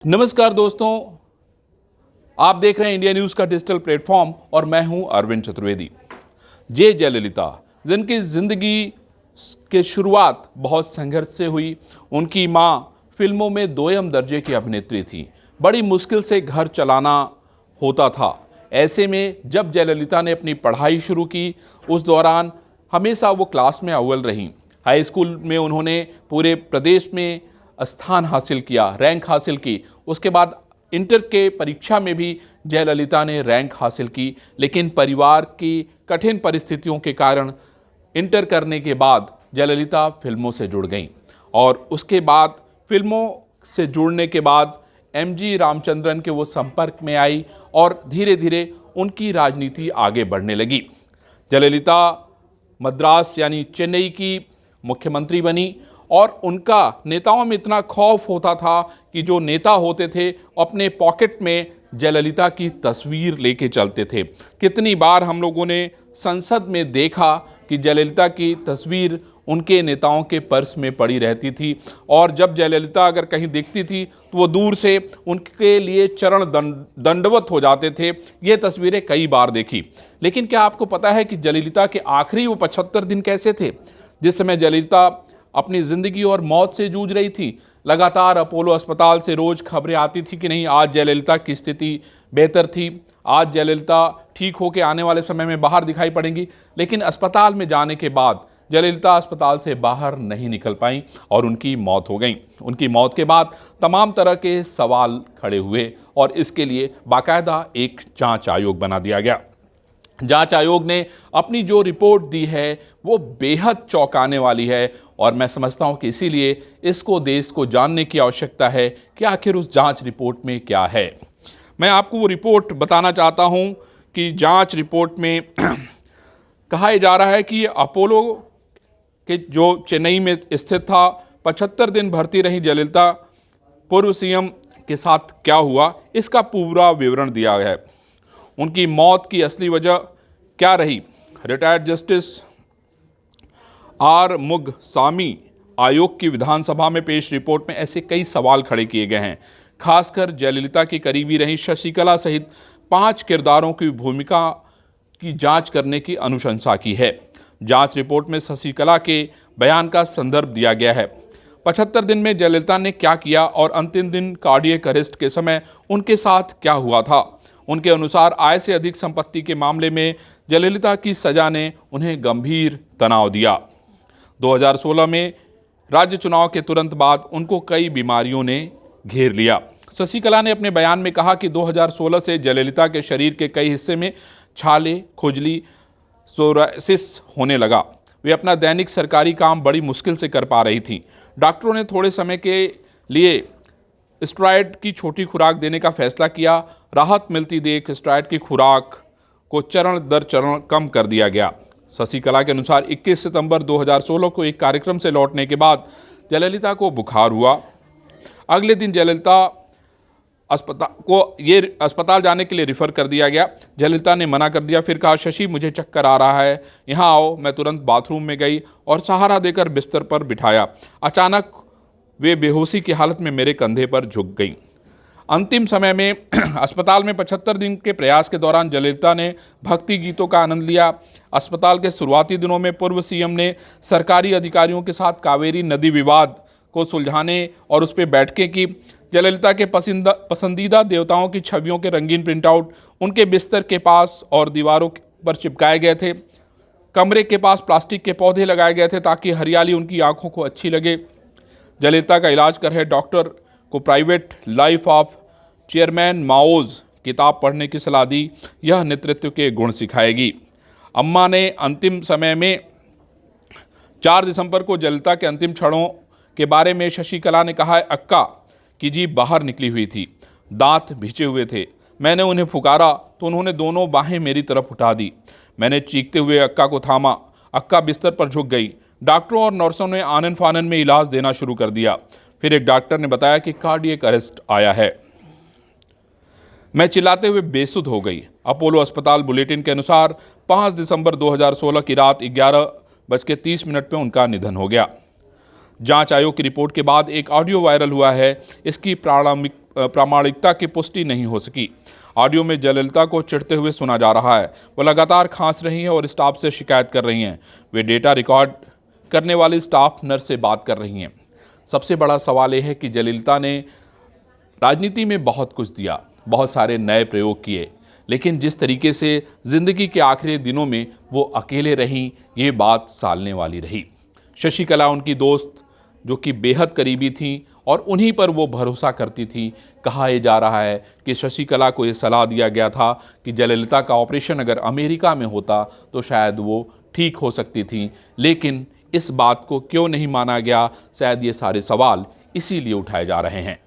नमस्कार दोस्तों, आप देख रहे हैं इंडिया न्यूज का डिजिटल प्लेटफॉर्म और मैं हूं अरविंद चतुर्वेदी। जयललिता जिनकी जिंदगी की शुरुआत बहुत संघर्ष से हुई। उनकी मां फिल्मों में दोयम दर्जे की अभिनेत्री थी। बड़ी मुश्किल से घर चलाना होता था। ऐसे में जब जयललिता ने अपनी पढ़ाई शुरू की, उस दौरान हमेशा वो क्लास में अव्वल रहीं। हाई स्कूल में उन्होंने पूरे प्रदेश में स्थान हासिल किया, रैंक हासिल की। उसके बाद इंटर के परीक्षा में भी जयललिता ने रैंक हासिल की, लेकिन परिवार की कठिन परिस्थितियों के कारण इंटर करने के बाद जयललिता फिल्मों से जुड़ गईं और उसके बाद फिल्मों से जुड़ने के बाद एमजी रामचंद्रन के वो संपर्क में आई और धीरे धीरे उनकी राजनीति आगे बढ़ने लगी। जयललिता मद्रास यानी चेन्नई की मुख्यमंत्री बनी और उनका नेताओं में इतना खौफ होता था कि जो नेता होते थे अपने पॉकेट में जयललिता की तस्वीर लेके चलते थे। कितनी बार हम लोगों ने संसद में देखा कि जयललिता की तस्वीर उनके नेताओं के पर्स में पड़ी रहती थी और जब जयललिता अगर कहीं दिखती थी तो वो दूर से उनके लिए चरण दंडवत हो जाते थे। ये तस्वीरें कई बार देखी। लेकिन क्या आपको पता है कि जयललिता के आखिरी वो 75 दिन कैसे थे, जिस समय जयललिता अपनी जिंदगी और मौत से जूझ रही थी। लगातार अपोलो अस्पताल से रोज खबरें आती थी कि नहीं, आज जयललिता की स्थिति बेहतर थी, आज जयललिता ठीक होकर आने वाले समय में बाहर दिखाई पड़ेंगी। लेकिन अस्पताल में जाने के बाद जयललिता अस्पताल से बाहर नहीं निकल पाई और उनकी मौत हो गई। उनकी मौत के बाद तमाम तरह के सवाल खड़े हुए और इसके लिए बाकायदा एक जांच आयोग बना दिया गया। जांच आयोग ने अपनी जो रिपोर्ट दी है वो बेहद चौंकाने वाली है और मैं समझता हूं कि इसीलिए इसको देश को जानने की आवश्यकता है कि आखिर उस जांच रिपोर्ट में क्या है। मैं आपको वो रिपोर्ट बताना चाहता हूं कि जांच रिपोर्ट में कहा जा रहा है कि अपोलो के जो चेन्नई में स्थित था, 75 दिन भर्ती रही जयललिता। पूर्व सीएम के साथ क्या हुआ, इसका पूरा विवरण दिया है। उनकी मौत की असली वजह क्या रही। रिटायर्ड जस्टिस आर मुगसामी आयोग की विधानसभा में पेश रिपोर्ट में ऐसे कई सवाल खड़े किए गए हैं। खासकर जयललिता की करीबी रही शशिकला सहित 5 किरदारों की भूमिका की जांच करने की अनुशंसा की है। जांच रिपोर्ट में शशिकला के बयान का संदर्भ दिया गया है। 75 दिन में जयललिता ने क्या किया और अंतिम दिन कार्डियक अरेस्ट के समय उनके साथ क्या हुआ था। उनके अनुसार आय से अधिक संपत्ति के मामले में जयललिता की सजा ने उन्हें गंभीर तनाव दिया। 2016 में राज्य चुनाव के तुरंत बाद उनको कई बीमारियों ने घेर लिया। शशिकला ने अपने बयान में कहा कि 2016 से जयललिता के शरीर के कई हिस्से में छाले, खुजली, सोरायसिस होने लगा। वे अपना दैनिक सरकारी काम बड़ी मुश्किल से कर पा रही थी। डॉक्टरों ने थोड़े समय के लिए स्टेरॉयड की छोटी खुराक देने का फैसला किया। राहत मिलती देख स्टेरॉयड की खुराक को चरण दर चरण कम कर दिया गया। शशिकला के अनुसार 21 सितंबर 2016 को एक कार्यक्रम से लौटने के बाद जयललिता को बुखार हुआ। अगले दिन जयललिता अस्पताल जाने के लिए रिफ़र कर दिया गया। जयललिता ने मना कर दिया, फिर कहा शशि मुझे चक्कर आ रहा है, यहाँ आओ। मैं तुरंत बाथरूम में गई और सहारा देकर बिस्तर पर बिठाया। अचानक वे बेहोशी की हालत में मेरे कंधे पर झुक गईं। अंतिम समय में अस्पताल में 75 दिन के प्रयास के दौरान जयललिता ने भक्ति गीतों का आनंद लिया। अस्पताल के शुरुआती दिनों में पूर्व सीएम ने सरकारी अधिकारियों के साथ कावेरी नदी विवाद को सुलझाने और उस पर बैठकें की। जयललिता के पसंदीदा देवताओं की छवियों के रंगीन प्रिंटआउट उनके बिस्तर के पास और दीवारों पर चिपकाए गए थे। कमरे के पास प्लास्टिक के पौधे लगाए गए थे ताकि हरियाली उनकी आंखों को अच्छी लगे। जयललिता का इलाज कर रहे डॉक्टर को प्राइवेट लाइफ ऑफ चेयरमैन माओज किताब पढ़ने की सलाह दी। यह नेतृत्व के गुण सिखाएगी। अम्मा ने अंतिम समय में 4 दिसंबर को जयललिता के अंतिम क्षणों के बारे में शशिकला ने कहा, अक्का की जीभ बाहर निकली हुई थी, दांत भिजे हुए थे। मैंने उन्हें पुकारा तो उन्होंने दोनों बाहें मेरी तरफ उठा दी। मैंने चीखते हुए अक्का को थामा। अक्का बिस्तर पर झुक गई। डॉक्टरों और नर्सों ने आनन फानन में इलाज देना शुरू कर दिया। फिर एक डॉक्टर ने बताया कि कार्डियक अरेस्ट आया है। मैं चिल्लाते हुए बेसुध हो गई। अपोलो अस्पताल बुलेटिन के अनुसार 5 दिसंबर 2016 की रात 11:30 पर उनका निधन हो गया। जांच आयोग की रिपोर्ट के बाद एक ऑडियो वायरल हुआ है। इसकी प्रामाणिकता की पुष्टि नहीं हो सकी। ऑडियो में जयललिता को चिढ़ते हुए सुना जा रहा है। वो लगातार खांस रही हैं और स्टाफ से शिकायत कर रही हैं। वे डेटा रिकॉर्ड करने वाली स्टाफ नर्स से बात कर रही हैं। सबसे बड़ा सवाल यह है कि जयललिता ने राजनीति में बहुत कुछ दिया, बहुत सारे नए प्रयोग किए, लेकिन जिस तरीके से जिंदगी के आखिरी दिनों में वो अकेले रहीं, ये बात सालने वाली रही। शशिकला उनकी दोस्त, जो कि बेहद करीबी थी और उन्हीं पर वो भरोसा करती थी। कहा यह जा रहा है कि शशिकला को ये सलाह दिया गया था कि जयललिता का ऑपरेशन अगर अमेरिका में होता तो शायद वो ठीक हो सकती थी, लेकिन इस बात को क्यों नहीं माना गया? शायद ये सारे सवाल इसीलिए उठाए जा रहे हैं।